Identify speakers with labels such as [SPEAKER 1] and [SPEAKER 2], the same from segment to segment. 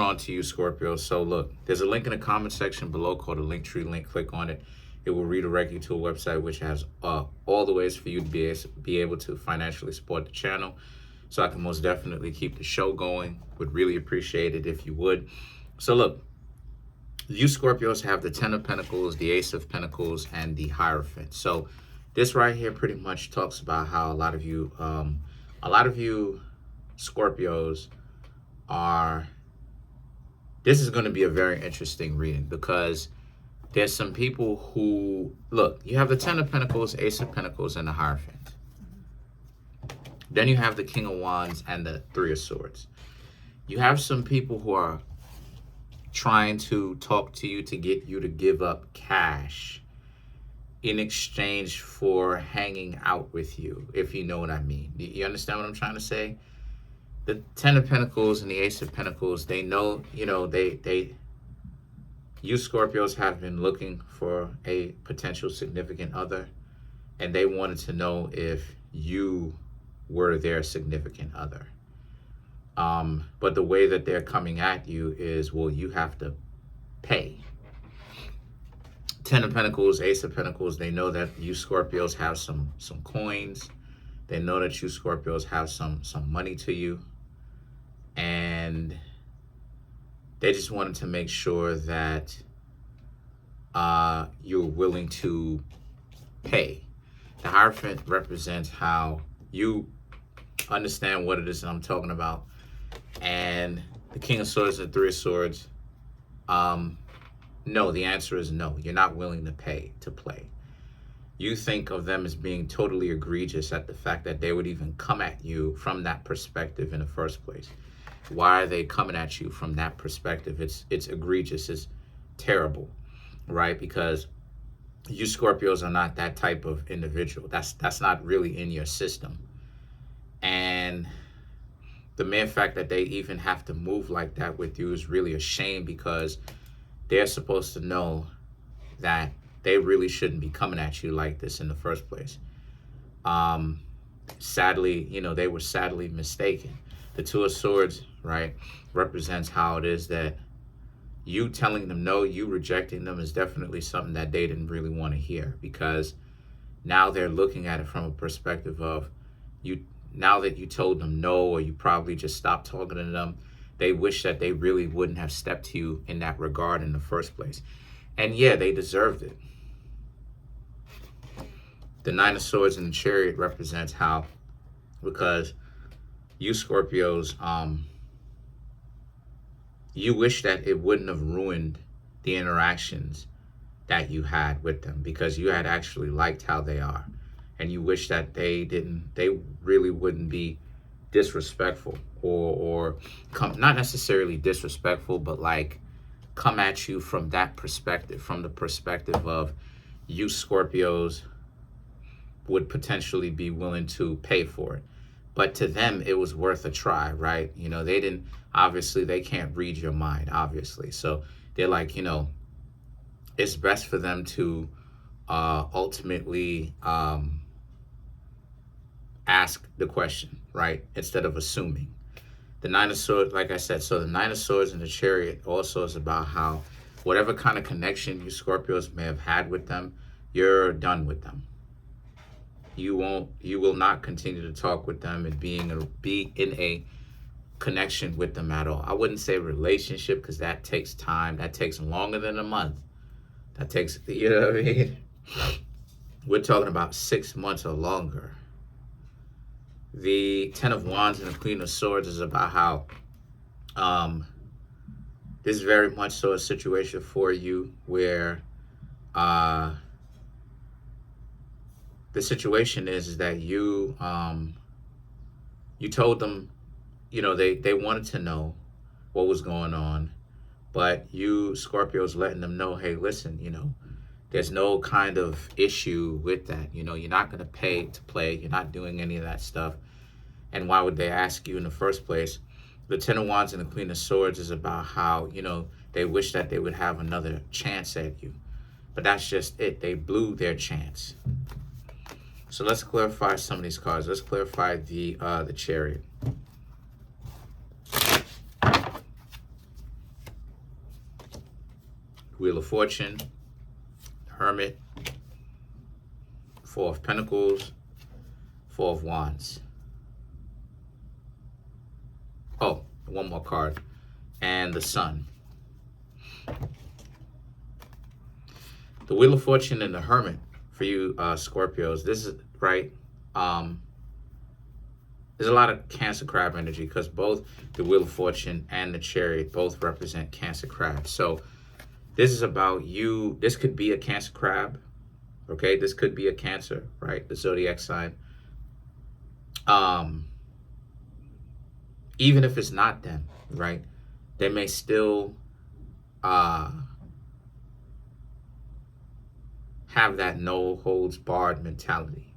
[SPEAKER 1] On to you, Scorpio. So look, there's a link in the comment section below called a Linktree link. Click on it. It will redirect you to a website which has all the ways for you to be able to financially support the channel. So I can most definitely keep the show going. Would really appreciate it if you would. So look, you Scorpios have the Ten of Pentacles, the Ace of Pentacles, and the Hierophant. So this right here pretty much talks about how a lot of you Scorpios are. This is going to be a very interesting reading because there's some people who, look, you have the Ten of Pentacles, Ace of Pentacles, and the Hierophant. Then you have the King of Wands and the Three of Swords. You have some people who are trying to talk to you to get you to give up cash in exchange for hanging out with you, if you know what I mean. You understand what I'm trying to say? The Ten of Pentacles and the Ace of Pentacles, they know, you Scorpios have been looking for a potential significant other, and they wanted to know if you were their significant other. But the way that they're coming at you is, well, you have to pay. Ten of Pentacles, Ace of Pentacles, they know that you Scorpios have some coins. They know that you Scorpios have some money to you. And they just wanted to make sure that you're willing to pay. The Hierophant represents how you understand what it is that I'm talking about. And the King of Swords and Three of Swords, no, the answer is no. You're not willing to pay to play. You think of them as being totally egregious at the fact that they would even come at you from that perspective in the first place. Why are they coming at you from that perspective? It's egregious. It's terrible, right? Because you Scorpios are not that type of individual. That's not really in your system. And the mere fact that they even have to move like that with you is really a shame, because they're supposed to know that they really shouldn't be coming at you like this in the first place. Sadly, they were sadly mistaken. The Two of Swords, right, represents how it is that you telling them no, you rejecting them is definitely something that they didn't really want to hear, because now they're looking at it from a perspective of you. Now that you told them no, or you probably just stopped talking to them, they wish that they really wouldn't have stepped to you in that regard in the first place. And yeah, they deserved it. The Nine of Swords and the Chariot represents how, because you Scorpios, you wish that it wouldn't have ruined the interactions that you had with them, because you had actually liked how they are. And you wish that they really wouldn't be disrespectful or come, not necessarily disrespectful, but like come at you from that perspective, from the perspective of you Scorpios would potentially be willing to pay for it. But to them, it was worth a try, right? They didn't, obviously, they can't read your mind, obviously. So they're like, it's best for them to ultimately ask the question, right? Instead of assuming. The Nine of Swords, like I said, so the Nine of Swords and the Chariot also is about how whatever kind of connection you Scorpios may have had with them, you're done with them. You will not continue to talk with them and be in a connection with them at all. I wouldn't say relationship, because that takes time. That takes longer than a month. That takes, you know what I mean? We're talking about 6 months or longer. The Ten of Wands and the Queen of Swords is about how this is very much so a situation for you where the situation is that you told them, they wanted to know what was going on, but you Scorpios letting them know, hey, listen, there's no kind of issue with that. You're not going to pay to play. You're not doing any of that stuff. And why would they ask you in the first place? The Ten of Wands and the Queen of Swords is about how, they wish that they would have another chance at you. But that's just it. They blew their chance. So let's clarify some of these cards. Let's clarify the Chariot. Wheel of Fortune, Hermit, Four of Pentacles, Four of Wands. Oh, one more card. And the Sun. The Wheel of Fortune and the Hermit for you Scorpios. This is right. There's a lot of Cancer crab energy because both the Wheel of Fortune and the Chariot both represent Cancer crab. So this is about you. This could be a Cancer crab. Okay, this could be a Cancer, right? The zodiac sign. Even if it's not them, right? They may still have that no holds barred mentality.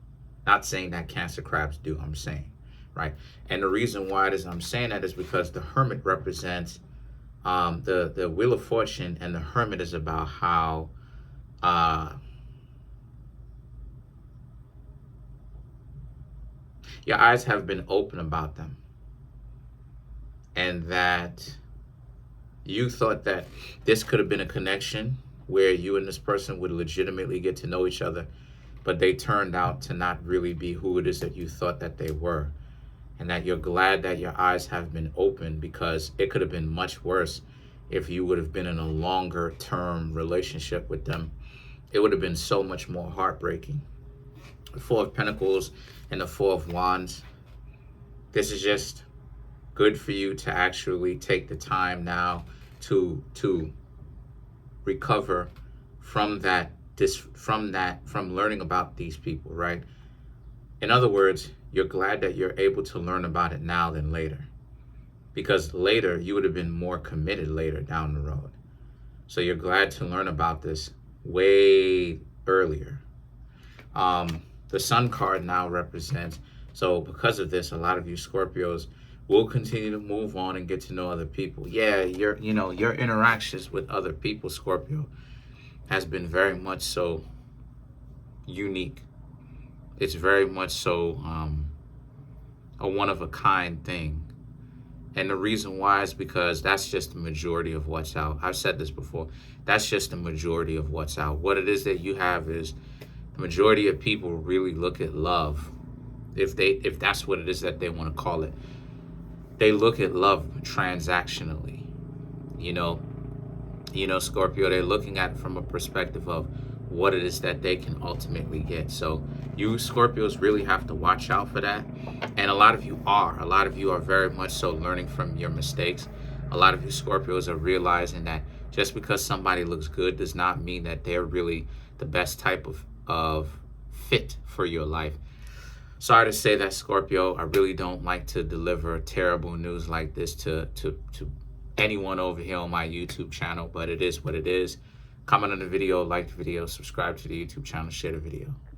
[SPEAKER 1] Not saying that Cancer crabs do, I'm saying, right? And the reason why it is I'm saying that is because the Hermit represents the Wheel of Fortune, and the Hermit is about how your eyes have been open about them, and that you thought that this could have been a connection where you and this person would legitimately get to know each other, but they turned out to not really be who it is that you thought that they were. And that you're glad that your eyes have been open, because it could have been much worse if you would have been in a longer term relationship with them. It would have been so much more heartbreaking. The Four of Pentacles and the Four of Wands. This is just good for you to actually take the time now to recover from from learning about these people, right? In other words, you're glad that you're able to learn about it now than later, because later you would have been more committed later down the road. So you're glad to learn about this way earlier. The Sun card now represents, so because of this, a lot of you Scorpios will continue to move on and get to know other people. Yeah, your interactions with other people, Scorpio, has been very much so unique. It's very much so a one-of-a-kind thing. And the reason why is because that's just the majority of what's out. I've said this before. That's just the majority of what's out. What it is that you have is the majority of people really look at love, if that's what it is that they want to call it. They look at love transactionally. You know, Scorpio, they're looking at it from a perspective of what it is that they can ultimately get. So you Scorpios really have to watch out for that. And a lot of you are very much so learning from your mistakes. A lot of you Scorpios are realizing that just because somebody looks good does not mean that they're really the best type of fit for your life. Sorry to say that, Scorpio. I really don't like to deliver terrible news like this to anyone over here on my YouTube channel, but it is what it is. Comment on the video, like the video, subscribe to the YouTube channel, share the video.